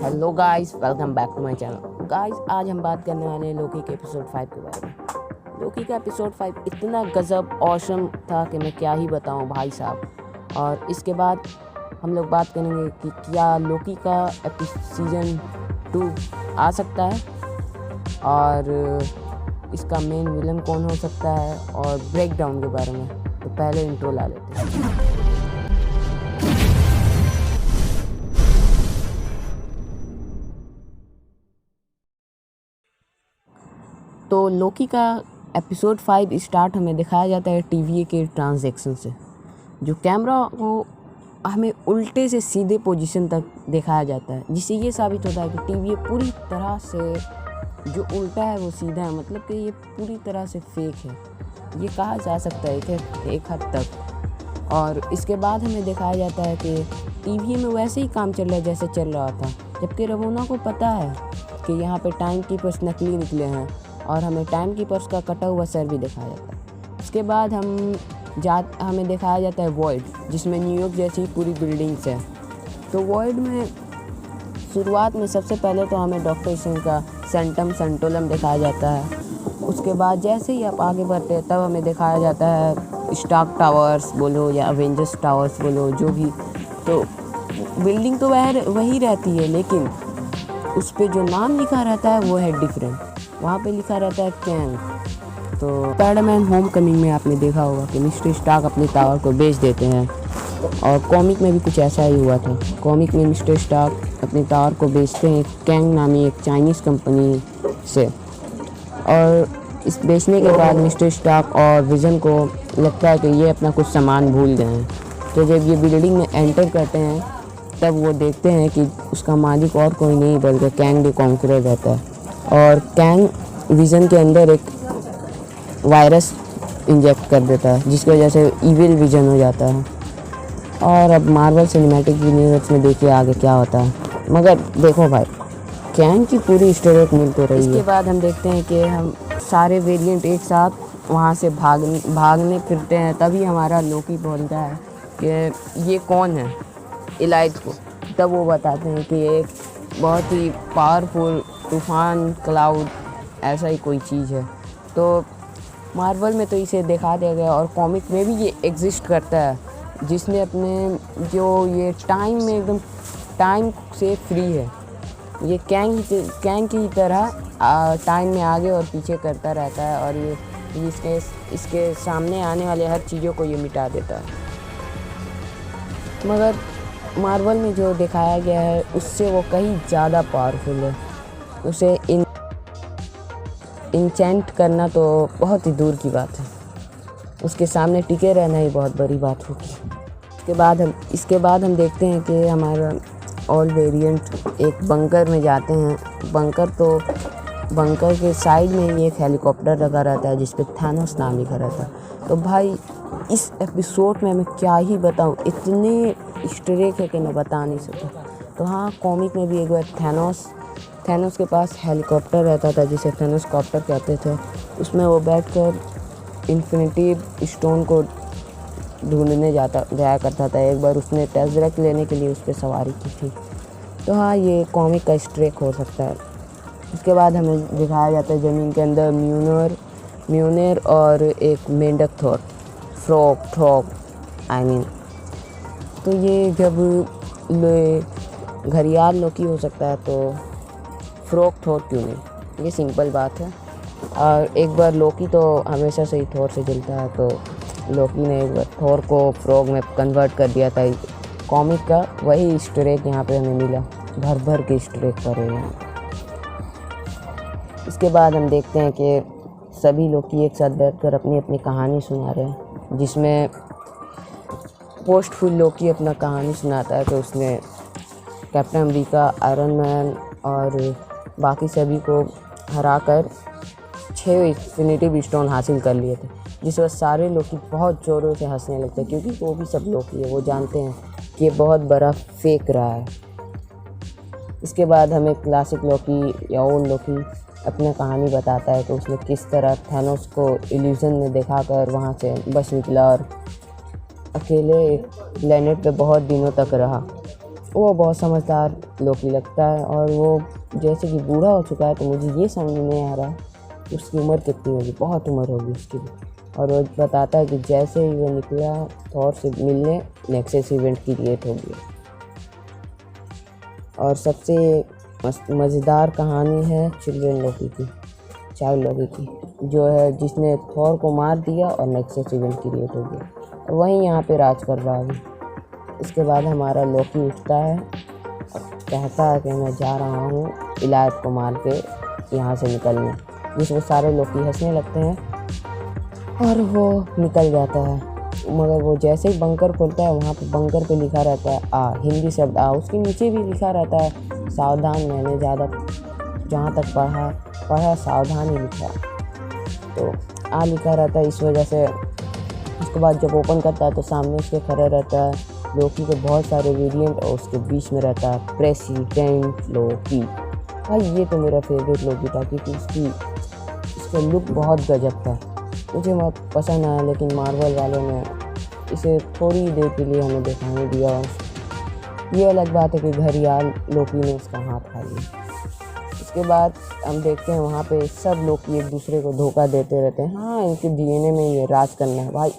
Hello guys, welcome back to my channel. Guys, आज हम बात करने वाले हैं लोकी के एपिसोड 5 के बारे में। लोकी का एपिसोड 5 इतना गजब ऑसम था कि मैं क्या ही बताऊं भाई साहब। और इसके बाद हम लोग बात करेंगे कि क्या लोकी का सीज़न 2 आ सकता है और इसका मेन विलन कौन हो सकता है और ब्रेक डाउन के बारे में। तो पहले इंट्रो ला लेते हैं। तो लोकी का एपिसोड 5 स्टार्ट हमें दिखाया जाता है टीवीए के ट्रांजैक्शन से, जो कैमरा को हमें उल्टे से सीधे पोजीशन तक दिखाया जाता है, जिससे ये साबित होता है कि टीवीए पूरी तरह से जो उल्टा है वो सीधा है, मतलब कि ये पूरी तरह से फेक है, ये कहा जा सकता है एक हद तक। और इसके बाद हमें दिखाया जाता है कि टीवीए में वैसे ही काम चल रहा है जैसे चल रहा था, जबकि रवोना को पता है कि यहाँ पे टाइम कीपर्स नकली निकले हैं और हमें टाइम कीपर्स का कटा हुआ सर भी दिखाया जाता है। उसके बाद हमें दिखाया जाता है वॉइड, जिसमें न्यूयॉर्क जैसी पूरी बिल्डिंग्स है। तो वॉइड में शुरुआत में सबसे पहले तो हमें डॉक्टर स्ट्रेंज का सेंटम सेंटोलम दिखाया जाता है। उसके बाद जैसे ही आप आगे बढ़ते हैं तब हमें दिखाया जाता है स्टार्क टावर्स बोलो या अवेंजर्स टावर्स बोलो, जो भी। तो बिल्डिंग तो वही रहती है, लेकिन उस पर जो नाम लिखा रहता है वो है डिफरेंट। वहाँ पे लिखा रहता है कैंग। तो स्पाइडरमैन होमकमिंग में आपने देखा होगा कि मिस्टर स्टार्क अपने टावर को बेच देते हैं, और कॉमिक में भी कुछ ऐसा ही हुआ था। कॉमिक में मिस्टर स्टार्क अपने टावर को बेचते हैं कैंग नामी एक चाइनीज़ कंपनी से, और इस बेचने के बाद मिस्टर स्टार्क और विजन को लगता है कि ये अपना कुछ सामान भूल गए हैं। तो जब ये बिल्डिंग में एंटर करते हैं तब वो देखते हैं कि उसका मालिक और कोई नहीं बल्कि कैंग द कॉन्करर रहता है, और कैंग विज़न के अंदर एक वायरस इंजेक्ट कर देता है, जिसकी वजह से इविल विज़न हो जाता है। और अब मार्वल सिनेमैटिक यूनिवर्स में देखिए आगे क्या होता है। मगर देखो भाई, कैंग की पूरी स्टोरी मिल तो रही है। इसके बाद हम देखते हैं कि हम सारे वेरिएंट एक साथ वहाँ से भागने फिरते हैं, तभी हमारा लोकी बोलता है कि ये कौन है इलाइट को। तब वो बताते हैं कि एक बहुत ही पावरफुल तूफान क्लाउड ऐसा ही कोई चीज़ है। तो मार्वल में तो इसे दिखा दिया गया, और कॉमिक में भी ये एग्जिस्ट करता है, जिसने अपने जो ये टाइम में एकदम टाइम से फ्री है। ये कैंग की तरह टाइम में आगे और पीछे करता रहता है, और ये इसके सामने आने वाले हर चीज़ों को ये मिटा देता है। मगर मार्वल में जो दिखाया गया है उससे वो कहीं ज़्यादा पावरफुल है। उसे इंचेंट करना तो बहुत ही दूर की बात है, उसके सामने टिके रहना ही बहुत बड़ी बात होगी। इसके बाद हम देखते हैं कि हमारा ऑल वेरिएंट एक बंकर में जाते हैं। बंकर के साइड में ही एक हेलीकॉप्टर लगा रहता है जिस पे थानोस नाम लिखा रहता है। तो भाई इस एपिसोड में मैं क्या ही बताऊँ, इतने ईस्टर एग है कि मैं बता नहीं सकता। तो हाँ, कॉमिक में भी एक बार थैनोस के पास हेलीकॉप्टर रहता था जिसे थैनोस कॉप्टर कहते थे। उसमें वो बैठकर इन्फिनिटी स्टोन को ढूंढने जाया करता था। एक बार उसने टेज़रेक्ट लेने के लिए उस पर सवारी की थी। तो हाँ, ये कॉमिक का स्ट्रेक हो सकता है। उसके बाद हमें दिखाया जाता है ज़मीन के अंदर म्यूनर और एक मेंढक थोर फ्रॉग तो ये जब घड़ियाल लोकी हो सकता है तो फ्रॉग थोर क्यों नहीं, ये सिंपल बात है। और एक बार लोकी तो हमेशा से ही थोर से जलता है, तो लोकी ने एक बार थोर को फ्रॉग में कन्वर्ट कर दिया था। कॉमिक का वही ईस्टर एग यहाँ पे हमें मिला, भर के ईस्टर एग पर है। इसके बाद हम देखते हैं कि सभी लोकी एक साथ बैठकर अपनी अपनी कहानी सुना रहे हैं, जिसमें पोस्टफुल लोकी अपना कहानी सुनाता है कि उसने कैप्टन अमेरिका, आयरन मैन और बाकी सभी को हराकर 6 इन्फिनिटी स्टोन हासिल कर लिए थे, जिस वक्त सारे लोकी बहुत ज़ोरों से हंसने लगते हैं, क्योंकि वो भी सब लोकी है, वो जानते हैं कि ये बहुत बड़ा फेक रहा है। इसके बाद हमें क्लासिक लोकी या ओल्ड लोकी अपना कहानी बताता है कि उसने किस तरह थैनोस को इल्यूजन में दिखाकर वहाँ से बच निकला और अकेले एक प्लेनेट पे बहुत दिनों तक रहा। वो बहुत समझदार लोकी लगता है, और वो जैसे कि बूढ़ा हो चुका है, तो मुझे ये समझ में नहीं आ रहा कि उसकी उम्र कितनी होगी। बहुत उम्र होगी उसकी भी। और वो बताता है कि जैसे ही वो निकला थॉर से मिलने, नेक्सस इवेंट क्रिएट हो गया। और सबसे मज़ेदार कहानी है चिल्ड्रन लोकी की, चाइल्ड लोकी की, जो है जिसने थॉर को मार दिया और नेक्सस इवेंट क्रिएट हो गया, और वहीं यहाँ पे राज कर रहा है। इसके बाद हमारा लोकी उठता है और कहता है कि मैं जा रहा हूँ इलायट को मार के यहाँ से निकलने, जिसमें सारे लोकी हंसने लगते हैं और वो निकल जाता है। मगर वो जैसे ही बंकर खोलता है, वहाँ पे बंकर पे लिखा रहता है हिंदी शब्द उसके नीचे भी लिखा रहता है सावधान। मैंने ज़्यादा जहाँ तक पढ़ा सावधान ही लिखा, तो लिखा रहता है, इस वजह से। उसके बाद जब ओपन करता है तो सामने उसके खड़ा रहता है लोकी के बहुत सारे वेरिएंट, और उसके बीच में रहता है प्रेसिडेंट लोकी। भाई ये तो मेरा फेवरेट लोकी था, क्योंकि उसका लुक बहुत गजब था। मुझे बहुत पसंद आया, लेकिन मार्वल वालों ने इसे थोड़ी देर के लिए हमें दिखाने दिया। ये अलग बात है कि घड़ियाल लोकी ने उसका हाथ खा लिया। इसके बाद हम देखते हैं वहाँ पे सब लोग एक दूसरे को धोखा देते रहते हैं। हाँ, इनके डीएनए में ये राज करना है भाई,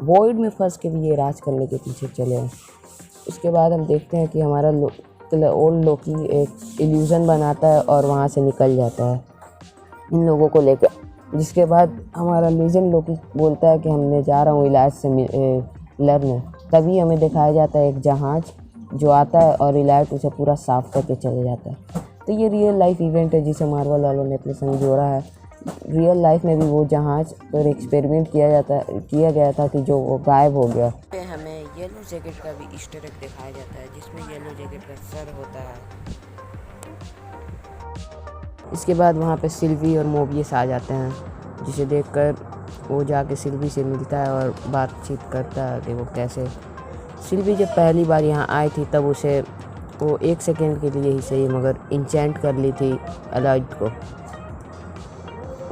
वॉइड में फंस के भी ये राज करने के पीछे चले हैं। उसके बाद हम देखते हैं कि हमारा ओल्ड लोकी एक इल्यूज़न बनाता है और वहाँ से निकल जाता है इन लोगों को लेकर। जिसके बाद हमारा लीजेंड लोकी बोलता है कि मैं जा रहा हूँ इलाज से लड़ने। तभी हमें दिखाया जाता है एक जहाज़ जो आता है और इलाज उसे पूरा साफ करके चले जाता है। तो ये रियल लाइफ इवेंट है जिसे मार्वल वालों ने अपने संग जोड़ा है। रियल लाइफ में भी वो जहाज़ पर एक्सपेरिमेंट किया गया था कि जो वो गायब हो गया। हमें येलो जैकेट का भी ईस्टर एग दिखाया जाता है, जिसमें येलो जैकेट का सर होता है। इसके बाद वहाँ पे सिल्वी और मोबियस आ जाते हैं, जिसे देखकर वो जाके सिल्वी से मिलता है और बातचीत करता है कि वो कैसे। सिल्वी जब पहली बार यहाँ आई थी तब उसे वो 1 सेकेंड के लिए ही सही मगर इंचेंट कर ली थी एलाइड को।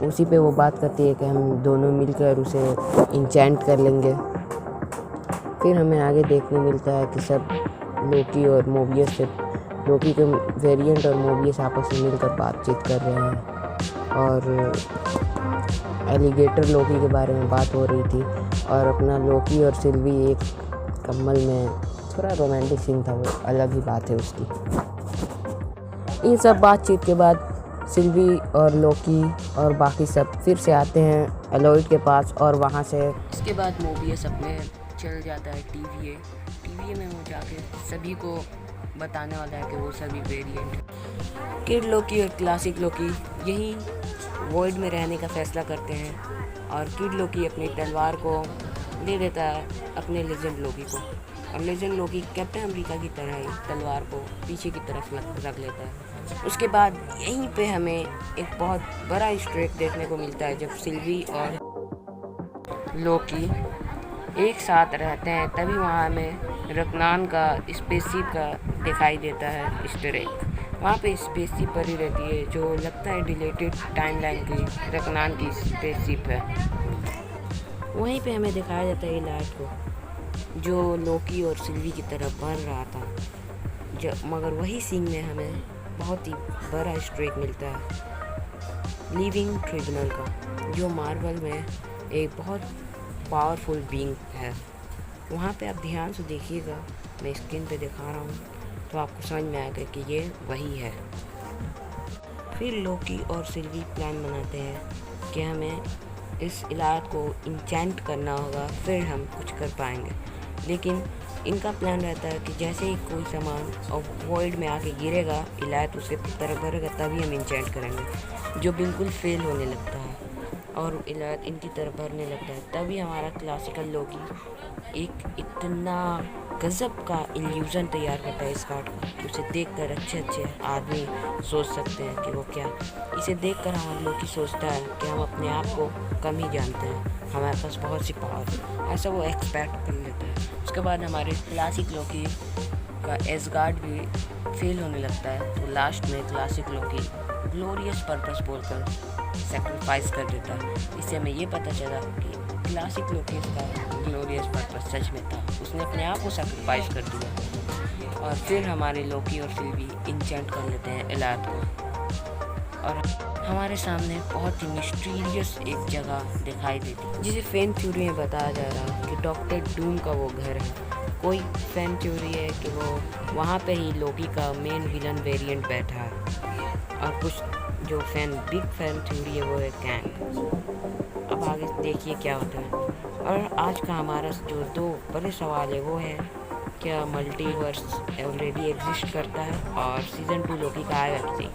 उसी पे वो बात करती है कि हम दोनों मिलकर उसे इंचेंट कर लेंगे। फिर हमें आगे देखने मिलता है कि सब लोकी और मोबियस से लोकी के वेरिएंट और मोबियस आपस में मिलकर बातचीत कर रहे हैं, और एलिगेटर लोकी के बारे में बात हो रही थी, और अपना लोकी और सिल्वी एक कम्बल में, थोड़ा रोमांटिक सीन था, वो अलग ही बात है उसकी। इन सब बातचीत के बाद सिल्वी और लोकी और बाकी सब फिर से आते हैं एलॉयड के पास, और वहाँ से इसके बाद मोबियस अपने चल जाता है टीवीए में। वो जाके सभी को बताने वाला है कि वो सभी वेरिएंट किड लोकी और क्लासिक लोकी यही वॉइड में रहने का फैसला करते हैं, और किड लोकी अपनी तलवार को दे देता है अपने लेजेंड लोकी को, और लेजेंड लोकी कैप्टन अमेरिका की तरह ही तलवार को पीछे की तरफ रख लेता है। उसके बाद यहीं पे हमें एक बहुत बड़ा ईस्टर एग देखने को मिलता है, जब सिल्वी और लोकी एक साथ रहते हैं, तभी वहाँ हमें रकनान का स्पेसशिप का दिखाई देता है ईस्टर एग। वहाँ पे स्पेसशिप पड़ी रहती है, जो लगता है डिलेटेड टाइमलाइन की रकनान की स्पेसशिप है। वहीं पे हमें दिखाया जाता है इलाइट को, जो लोकी और सिल्वी की तरफ बढ़ रहा था, मगर वही सीन में हमें बहुत ही बड़ा ईस्टर एग मिलता है लिविंग ट्रिब्यूनल का, जो मार्वल में एक बहुत पावरफुल बीइंग है। वहाँ पे आप ध्यान से देखिएगा, मैं स्क्रीन पे दिखा रहा हूँ तो आपको समझ में आएगा कि ये वही है। फिर लोकी और सिल्वी प्लान बनाते हैं कि हमें इस इलाज को इंचेंट करना होगा, फिर हम कुछ कर पाएंगे। लेकिन इनका प्लान रहता है कि जैसे ही कोई सामान और वॉइड में आके गिरेगा, इलाज उसके तरफ भरेगा, तभी हम इंचेंट करेंगे, जो बिल्कुल फेल होने लगता है और इलाज इनकी तरफ भरने लगता है। तभी हमारा क्लासिकल लोकी एक इतना गजब का इल्यूज़न तैयार करता है इस कार्ड का कि उसे देखकर अच्छे आदमी सोच सकते हैं कि वो क्या। इसे देखकर हमारा लोकी सोचता है कि हम अपने आप को कम ही जानते हैं, हमारे पास बहुत सी पावर है, ऐसा वो एक्सपेक्ट कर लेता है। उसके बाद हमारे क्लासिक लोकी का एसगार्ड भी फेल होने लगता है, तो लास्ट में क्लासिक लोकी ग्लोरियस पर्पस बोलकर सेक्रीफाइस कर देता है। इससे हमें ये पता चला कि क्लासिक लोकी का ग्लोरियस पर्पस सच में था, उसने अपने आप को सेक्रीफाइस कर दिया और फिर हमारे लोकी और सिल्वी इंचेंट कर लेते हैं एलाद को और हमारे सामने बहुत ही मिस्टीरियस एक जगह दिखाई देती जिसे फैन थ्योरी में बताया जा रहा है कि डॉक्टर डूम का वो घर है। कोई फैन थ्योरी है कि वो वहाँ पे ही लोकी का मेन विलन वेरिएंट बैठा है और कुछ जो बिग फैन थ्योरी है वो है कैंग। अब आगे देखिए क्या होता है। और आज का हमारा जो दो बड़े सवाल है वो है क्या मल्टीवर्स ऑलरेडी एग्जिस्ट करता है और सीज़न 2 लोकी का आएगा कि नहीं।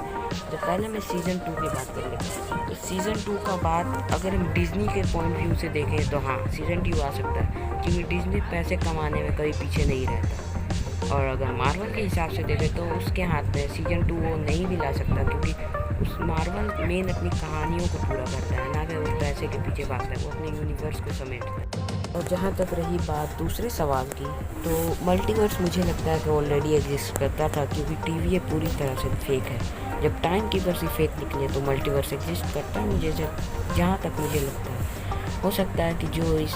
तो पहले मैं सीज़न 2 की बात कर लेता हूँ। तो सीज़न 2 का बात अगर हम डिज़नी के पॉइंट व्यू से देखें तो हाँ सीज़न 2 आ सकता है क्योंकि डिज़नी पैसे कमाने में कभी पीछे नहीं रहता। और अगर मार्वल के हिसाब से देखें तो उसके हाथ में सीज़न 2 वो नहीं भी ला सकता क्योंकि उस मार्वल मेन अपनी कहानियों को पूरा करता है ना कि वो पैसे के पीछे भागता है, वो अपने यूनिवर्स को समेटता है। और जहाँ तक रही बात दूसरे सवाल की तो मल्टीवर्स मुझे लगता है कि ऑलरेडी एग्जिस्ट करता था क्योंकि टीवी पूरी तरह से फेक है। जब टाइम कीपर्स ही फेक निकले तो मल्टीवर्स एग्जिस्ट करता है मुझे जहाँ तक मुझे लगता है। हो सकता है कि जो इस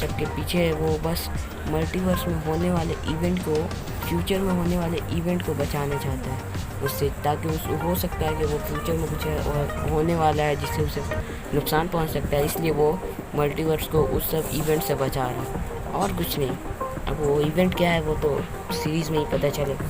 सब के पीछे है वो बस मल्टीवर्स में होने वाले इवेंट को फ्यूचर में होने वाले इवेंट को बचाना चाहता है उससे, ताकि उस हो सकता है कि वो फ्यूचर में कुछ और होने वाला है जिससे उसे नुकसान पहुंच सकता है, इसलिए वो मल्टीवर्स को उस सब इवेंट से बचा रहा है और कुछ नहीं। अब वो इवेंट क्या है वो तो सीरीज़ में ही पता चलेगा।